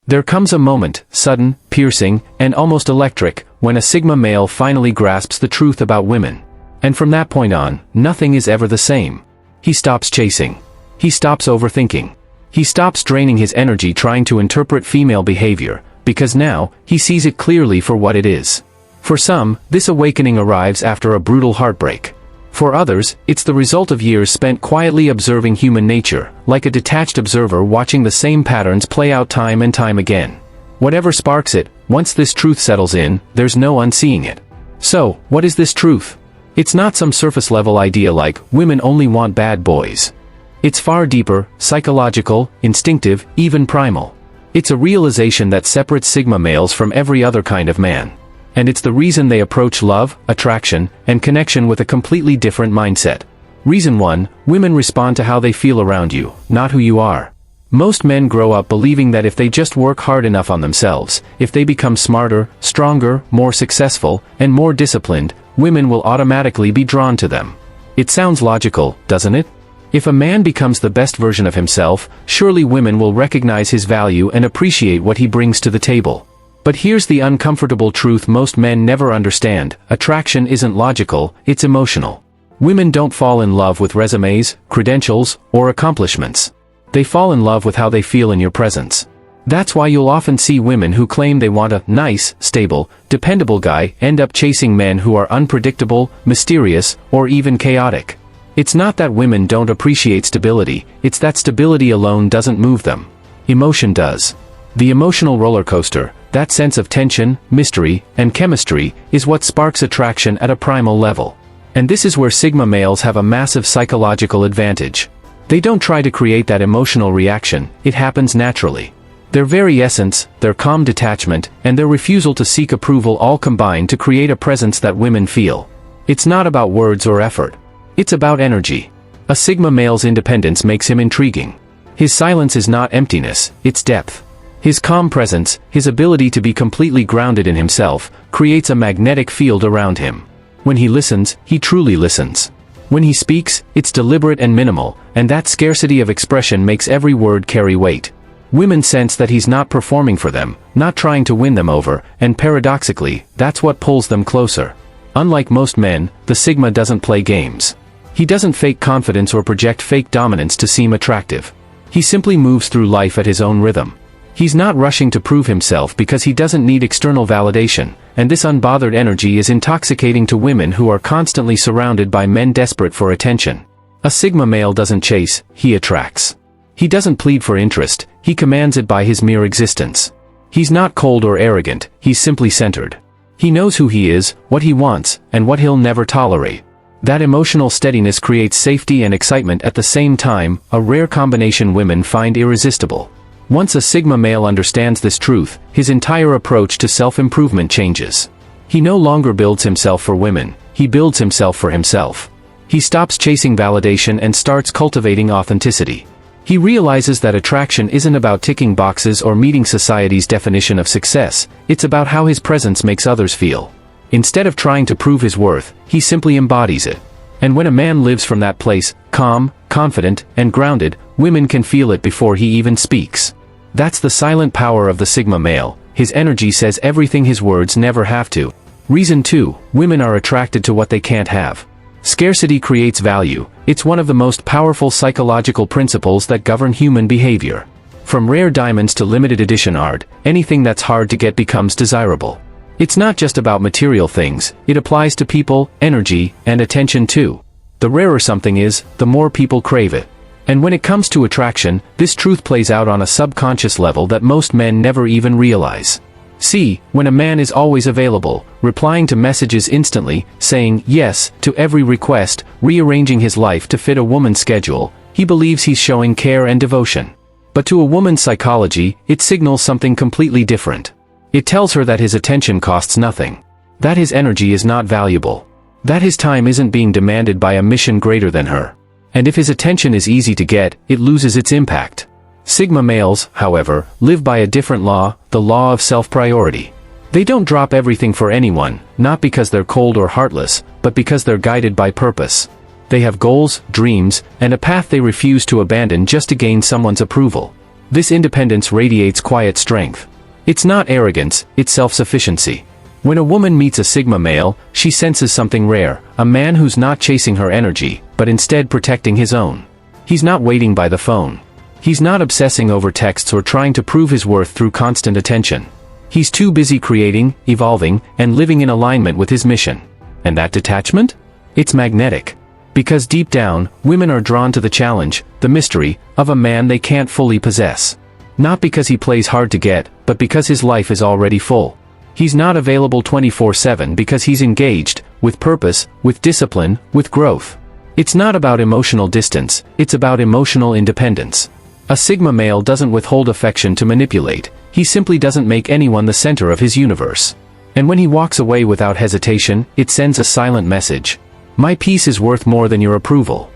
There comes a moment, sudden, piercing, and almost electric, when a Sigma male finally grasps the truth about women. And from that point on, nothing is ever the same. He stops chasing. He stops overthinking. He stops draining his energy trying to interpret female behavior, because now, he sees it clearly for what it is. For some, this awakening arrives after a brutal heartbreak. For others, it's the result of years spent quietly observing human nature, like a detached observer watching the same patterns play out time and time again. Whatever sparks it, once this truth settles in, there's no unseeing it. So, what is this truth? It's not some surface-level idea like, women only want bad boys. It's far deeper, psychological, instinctive, even primal. It's a realization that separates Sigma males from every other kind of man. And it's the reason they approach love, attraction, and connection with a completely different mindset. Reason 1, women respond to how they feel around you, not who you are. Most men grow up believing that if they just work hard enough on themselves, if they become smarter, stronger, more successful, and more disciplined, women will automatically be drawn to them. It sounds logical, doesn't it? If a man becomes the best version of himself, surely women will recognize his value and appreciate what he brings to the table. But here's the uncomfortable truth most men never understand: attraction isn't logical, it's emotional. Women don't fall in love with resumes, credentials, or accomplishments. They fall in love with how they feel in your presence. That's why you'll often see women who claim they want a nice, stable, dependable guy end up chasing men who are unpredictable, mysterious, or even chaotic. It's not that women don't appreciate stability, it's that stability alone doesn't move them. Emotion does. The emotional roller coaster, that sense of tension, mystery, and chemistry, is what sparks attraction at a primal level. And this is where Sigma males have a massive psychological advantage. They don't try to create that emotional reaction, it happens naturally. Their very essence, their calm detachment, and their refusal to seek approval all combine to create a presence that women feel. It's not about words or effort. It's about energy. A Sigma male's independence makes him intriguing. His silence is not emptiness, it's depth. His calm presence, his ability to be completely grounded in himself, creates a magnetic field around him. When he listens, he truly listens. When he speaks, it's deliberate and minimal, and that scarcity of expression makes every word carry weight. Women sense that he's not performing for them, not trying to win them over, and paradoxically, that's what pulls them closer. Unlike most men, the Sigma doesn't play games. He doesn't fake confidence or project fake dominance to seem attractive. He simply moves through life at his own rhythm. He's not rushing to prove himself because he doesn't need external validation, and this unbothered energy is intoxicating to women who are constantly surrounded by men desperate for attention. A Sigma male doesn't chase, he attracts. He doesn't plead for interest, he commands it by his mere existence. He's not cold or arrogant, he's simply centered. He knows who he is, what he wants, and what he'll never tolerate. That emotional steadiness creates safety and excitement at the same time, a rare combination women find irresistible. Once a Sigma male understands this truth, his entire approach to self-improvement changes. He no longer builds himself for women, he builds himself for himself. He stops chasing validation and starts cultivating authenticity. He realizes that attraction isn't about ticking boxes or meeting society's definition of success, it's about how his presence makes others feel. Instead of trying to prove his worth, he simply embodies it. And when a man lives from that place, calm, confident, and grounded, women can feel it before he even speaks. That's the silent power of the Sigma male. His energy says everything his words never have to. Reason 2, women are attracted to what they can't have. Scarcity creates value. It's one of the most powerful psychological principles that govern human behavior. From rare diamonds to limited edition art, anything that's hard to get becomes desirable. It's not just about material things, it applies to people, energy, and attention too. The rarer something is, the more people crave it. And when it comes to attraction, this truth plays out on a subconscious level that most men never even realize. See, when a man is always available, replying to messages instantly, saying yes to every request, rearranging his life to fit a woman's schedule, he believes he's showing care and devotion. But to a woman's psychology, it signals something completely different. It tells her that his attention costs nothing. That his energy is not valuable. That his time isn't being demanded by a mission greater than her. And if his attention is easy to get, it loses its impact. Sigma males, however, live by a different law, the law of self-priority. They don't drop everything for anyone, not because they're cold or heartless, but because they're guided by purpose. They have goals, dreams, and a path they refuse to abandon just to gain someone's approval. This independence radiates quiet strength. It's not arrogance, it's self-sufficiency. When a woman meets a Sigma male, she senses something rare, a man who's not chasing her energy, but instead protecting his own. He's not waiting by the phone. He's not obsessing over texts or trying to prove his worth through constant attention. He's too busy creating, evolving, and living in alignment with his mission. And that detachment? It's magnetic. Because deep down, women are drawn to the challenge, the mystery, of a man they can't fully possess. Not because he plays hard to get, but because his life is already full. He's not available 24/7 because he's engaged, with purpose, with discipline, with growth. It's not about emotional distance, it's about emotional independence. A Sigma male doesn't withhold affection to manipulate, he simply doesn't make anyone the center of his universe. And when he walks away without hesitation, it sends a silent message. My peace is worth more than your approval.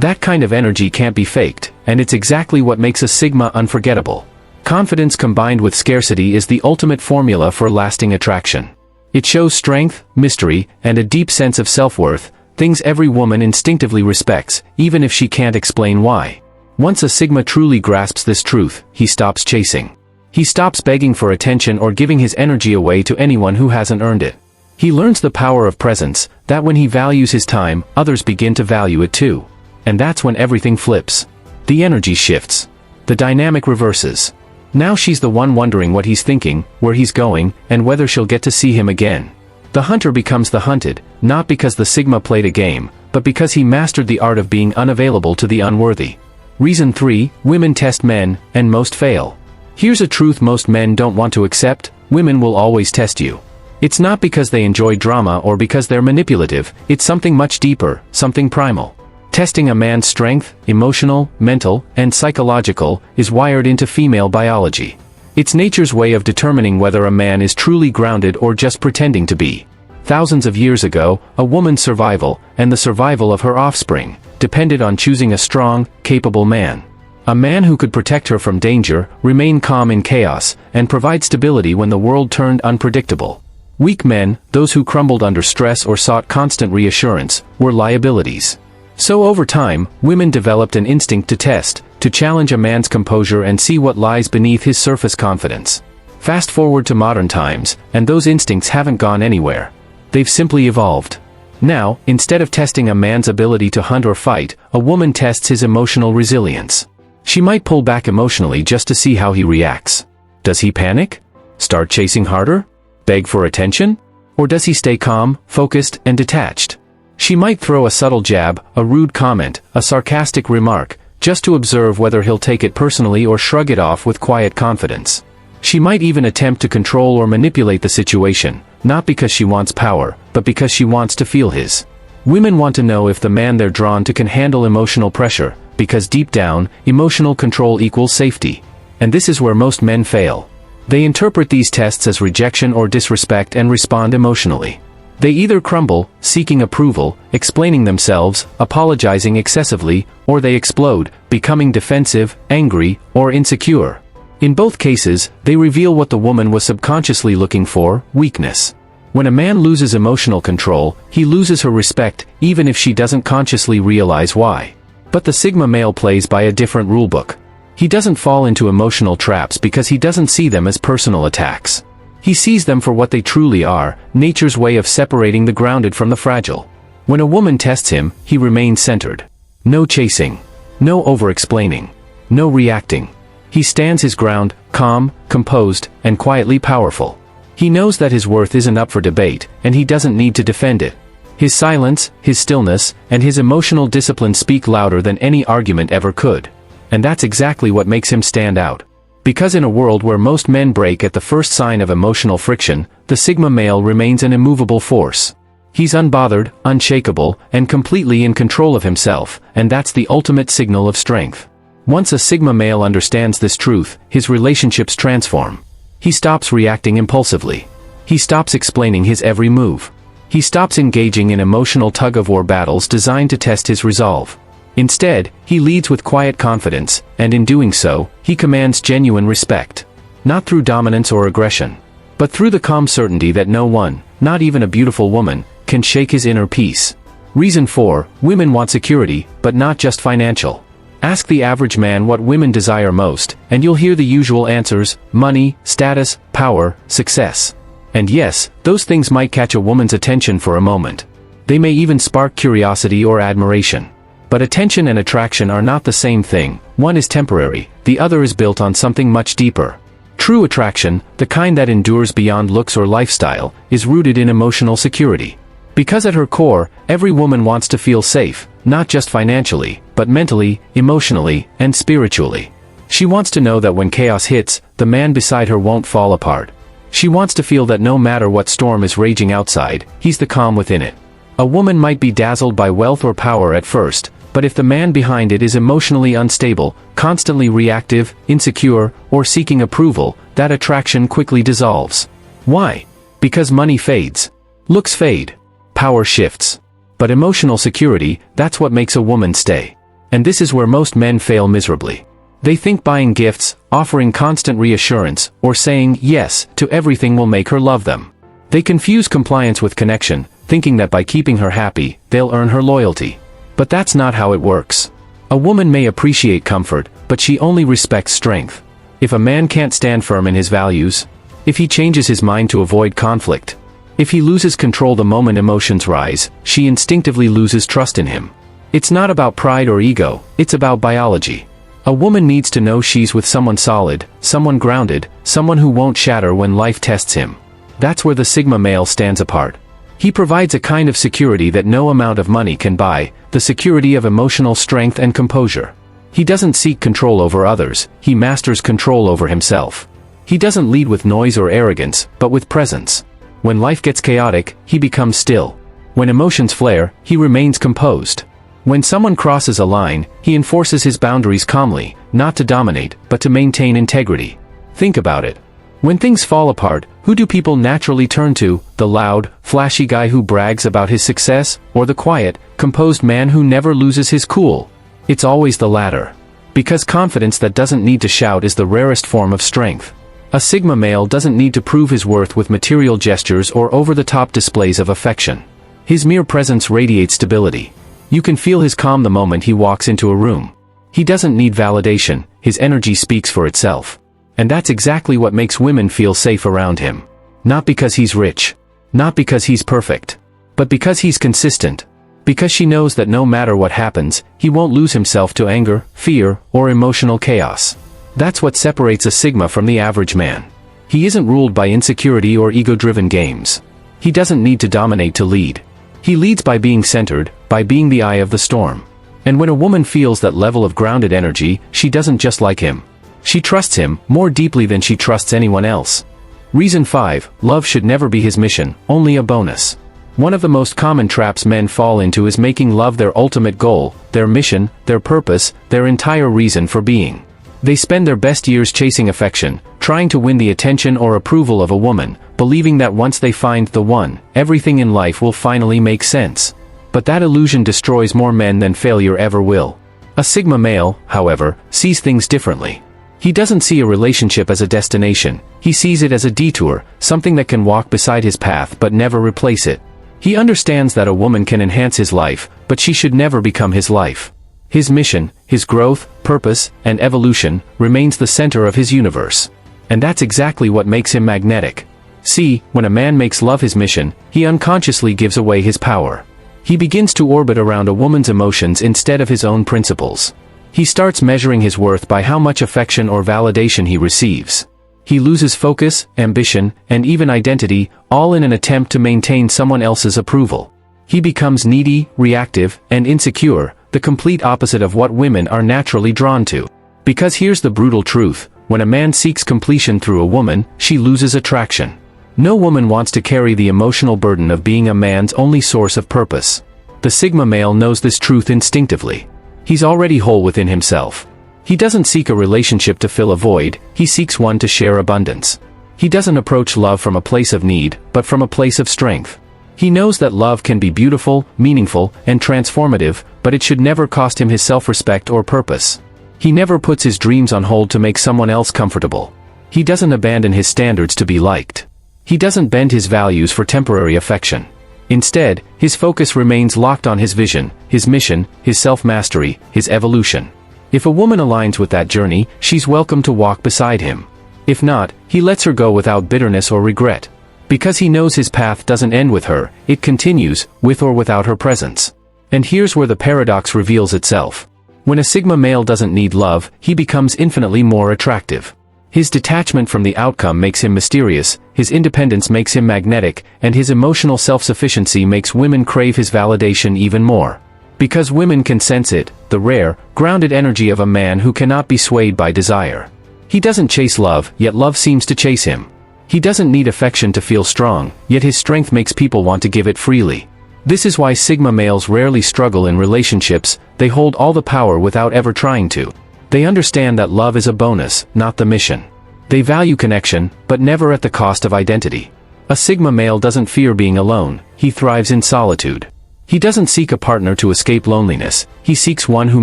That kind of energy can't be faked, and it's exactly what makes a Sigma unforgettable. Confidence combined with scarcity is the ultimate formula for lasting attraction. It shows strength, mystery, and a deep sense of self-worth, things every woman instinctively respects, even if she can't explain why. Once a Sigma truly grasps this truth, he stops chasing. He stops begging for attention or giving his energy away to anyone who hasn't earned it. He learns the power of presence, that when he values his time, others begin to value it too. And that's when everything flips. The energy shifts. The dynamic reverses. Now she's the one wondering what he's thinking, where he's going, and whether she'll get to see him again. The hunter becomes the hunted, not because the Sigma played a game, but because he mastered the art of being unavailable to the unworthy. Reason 3, women test men, and most fail. Here's a truth most men don't want to accept: women will always test you. It's not because they enjoy drama or because they're manipulative, it's something much deeper, something primal. Testing a man's strength, emotional, mental, and psychological, is wired into female biology. It's nature's way of determining whether a man is truly grounded or just pretending to be. Thousands of years ago, a woman's survival, and the survival of her offspring, depended on choosing a strong, capable man. A man who could protect her from danger, remain calm in chaos, and provide stability when the world turned unpredictable. Weak men, those who crumbled under stress or sought constant reassurance, were liabilities. So over time, women developed an instinct to test, to challenge a man's composure and see what lies beneath his surface confidence. Fast forward to modern times, and those instincts haven't gone anywhere. They've simply evolved. Now, instead of testing a man's ability to hunt or fight, a woman tests his emotional resilience. She might pull back emotionally just to see how he reacts. Does he panic? Start chasing harder? Beg for attention? Or does he stay calm, focused, and detached? She might throw a subtle jab, a rude comment, a sarcastic remark, just to observe whether he'll take it personally or shrug it off with quiet confidence. She might even attempt to control or manipulate the situation, not because she wants power, but because she wants to feel his. Women want to know if the man they're drawn to can handle emotional pressure, because deep down, emotional control equals safety. And this is where most men fail. They interpret these tests as rejection or disrespect and respond emotionally. They either crumble, seeking approval, explaining themselves, apologizing excessively, or they explode, becoming defensive, angry, or insecure. In both cases, they reveal what the woman was subconsciously looking for: weakness. When a man loses emotional control, he loses her respect, even if she doesn't consciously realize why. But the Sigma male plays by a different rulebook. He doesn't fall into emotional traps because he doesn't see them as personal attacks. He sees them for what they truly are, nature's way of separating the grounded from the fragile. When a woman tests him, he remains centered. No chasing. No over-explaining. No reacting. He stands his ground, calm, composed, and quietly powerful. He knows that his worth isn't up for debate, and he doesn't need to defend it. His silence, his stillness, and his emotional discipline speak louder than any argument ever could. And that's exactly what makes him stand out. Because in a world where most men break at the first sign of emotional friction, the Sigma male remains an immovable force. He's unbothered, unshakable, and completely in control of himself, and that's the ultimate signal of strength. Once a Sigma male understands this truth, his relationships transform. He stops reacting impulsively. He stops explaining his every move. He stops engaging in emotional tug-of-war battles designed to test his resolve. Instead, he leads with quiet confidence, and in doing so, he commands genuine respect. Not through dominance or aggression, but through the calm certainty that no one, not even a beautiful woman, can shake his inner peace. Reason 4, women want security, but not just financial. Ask the average man what women desire most, and you'll hear the usual answers: money, status, power, success. And yes, those things might catch a woman's attention for a moment. They may even spark curiosity or admiration. But attention and attraction are not the same thing. One is temporary, the other is built on something much deeper. True attraction, the kind that endures beyond looks or lifestyle, is rooted in emotional security. Because at her core, every woman wants to feel safe, not just financially, but mentally, emotionally, and spiritually. She wants to know that when chaos hits, the man beside her won't fall apart. She wants to feel that no matter what storm is raging outside, he's the calm within it. A woman might be dazzled by wealth or power at first, but if the man behind it is emotionally unstable, constantly reactive, insecure, or seeking approval, that attraction quickly dissolves. Why? Because money fades. Looks fade. Power shifts. But emotional security, that's what makes a woman stay. And this is where most men fail miserably. They think buying gifts, offering constant reassurance, or saying yes to everything will make her love them. They confuse compliance with connection, thinking that by keeping her happy, they'll earn her loyalty. But that's not how it works. A woman may appreciate comfort, but she only respects strength. If a man can't stand firm in his values, if he changes his mind to avoid conflict, if he loses control the moment emotions rise, she instinctively loses trust in him. It's not about pride or ego, it's about biology. A woman needs to know she's with someone solid, someone grounded, someone who won't shatter when life tests him. That's where the Sigma male stands apart. He provides a kind of security that no amount of money can buy, the security of emotional strength and composure. He doesn't seek control over others, he masters control over himself. He doesn't lead with noise or arrogance, but with presence. When life gets chaotic, he becomes still. When emotions flare, he remains composed. When someone crosses a line, he enforces his boundaries calmly, not to dominate, but to maintain integrity. Think about it. When things fall apart, who do people naturally turn to? The loud, flashy guy who brags about his success, or the quiet, composed man who never loses his cool? It's always the latter. Because confidence that doesn't need to shout is the rarest form of strength. A Sigma male doesn't need to prove his worth with material gestures or over-the-top displays of affection. His mere presence radiates stability. You can feel his calm the moment he walks into a room. He doesn't need validation, his energy speaks for itself. And that's exactly what makes women feel safe around him. Not because he's rich. Not because he's perfect. But because he's consistent. Because she knows that no matter what happens, he won't lose himself to anger, fear, or emotional chaos. That's what separates a Sigma from the average man. He isn't ruled by insecurity or ego-driven games. He doesn't need to dominate to lead. He leads by being centered, by being the eye of the storm. And when a woman feels that level of grounded energy, she doesn't just like him. She trusts him more deeply than she trusts anyone else. Reason 5, love should never be his mission, only a bonus. One of the most common traps men fall into is making love their ultimate goal, their mission, their purpose, their entire reason for being. They spend their best years chasing affection, trying to win the attention or approval of a woman, believing that once they find the one, everything in life will finally make sense. But that illusion destroys more men than failure ever will. A Sigma male, however, sees things differently. He doesn't see a relationship as a destination, he sees it as a detour, something that can walk beside his path but never replace it. He understands that a woman can enhance his life, but she should never become his life. His mission, his growth, purpose, and evolution, remains the center of his universe. And that's exactly what makes him magnetic. See, when a man makes love his mission, he unconsciously gives away his power. He begins to orbit around a woman's emotions instead of his own principles. He starts measuring his worth by how much affection or validation he receives. He loses focus, ambition, and even identity, all in an attempt to maintain someone else's approval. He becomes needy, reactive, and insecure, the complete opposite of what women are naturally drawn to. Because here's the brutal truth, when a man seeks completion through a woman, she loses attraction. No woman wants to carry the emotional burden of being a man's only source of purpose. The Sigma male knows this truth instinctively. He's already whole within himself. He doesn't seek a relationship to fill a void, he seeks one to share abundance. He doesn't approach love from a place of need, but from a place of strength. He knows that love can be beautiful, meaningful, and transformative, but it should never cost him his self-respect or purpose. He never puts his dreams on hold to make someone else comfortable. He doesn't abandon his standards to be liked. He doesn't bend his values for temporary affection. Instead, his focus remains locked on his vision, his mission, his self-mastery, his evolution. If a woman aligns with that journey, she's welcome to walk beside him. If not, he lets her go without bitterness or regret. Because he knows his path doesn't end with her, it continues, with or without her presence. And here's where the paradox reveals itself. When a Sigma male doesn't need love, he becomes infinitely more attractive. His detachment from the outcome makes him mysterious, his independence makes him magnetic, and his emotional self-sufficiency makes women crave his validation even more. Because women can sense it, the rare, grounded energy of a man who cannot be swayed by desire. He doesn't chase love, yet love seems to chase him. He doesn't need affection to feel strong, yet his strength makes people want to give it freely. This is why Sigma males rarely struggle in relationships, they hold all the power without ever trying to. They understand that love is a bonus, not the mission. They value connection, but never at the cost of identity. A Sigma male doesn't fear being alone, he thrives in solitude. He doesn't seek a partner to escape loneliness, he seeks one who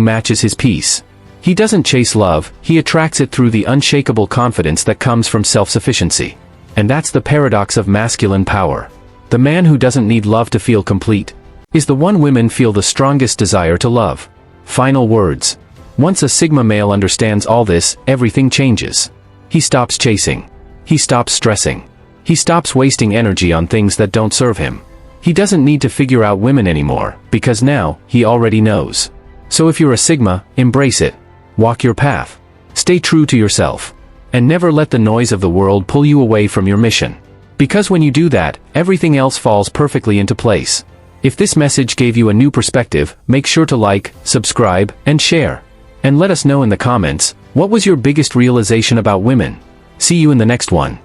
matches his peace. He doesn't chase love, he attracts it through the unshakable confidence that comes from self-sufficiency. And that's the paradox of masculine power. The man who doesn't need love to feel complete is the one women feel the strongest desire to love. Final words. Once a Sigma male understands all this, everything changes. He stops chasing. He stops stressing. He stops wasting energy on things that don't serve him. He doesn't need to figure out women anymore, because now, he already knows. So if you're a Sigma, embrace it. Walk your path. Stay true to yourself. And never let the noise of the world pull you away from your mission. Because when you do that, everything else falls perfectly into place. If this message gave you a new perspective, make sure to like, subscribe, and share. And let us know in the comments, what was your biggest realization about women? See you in the next one.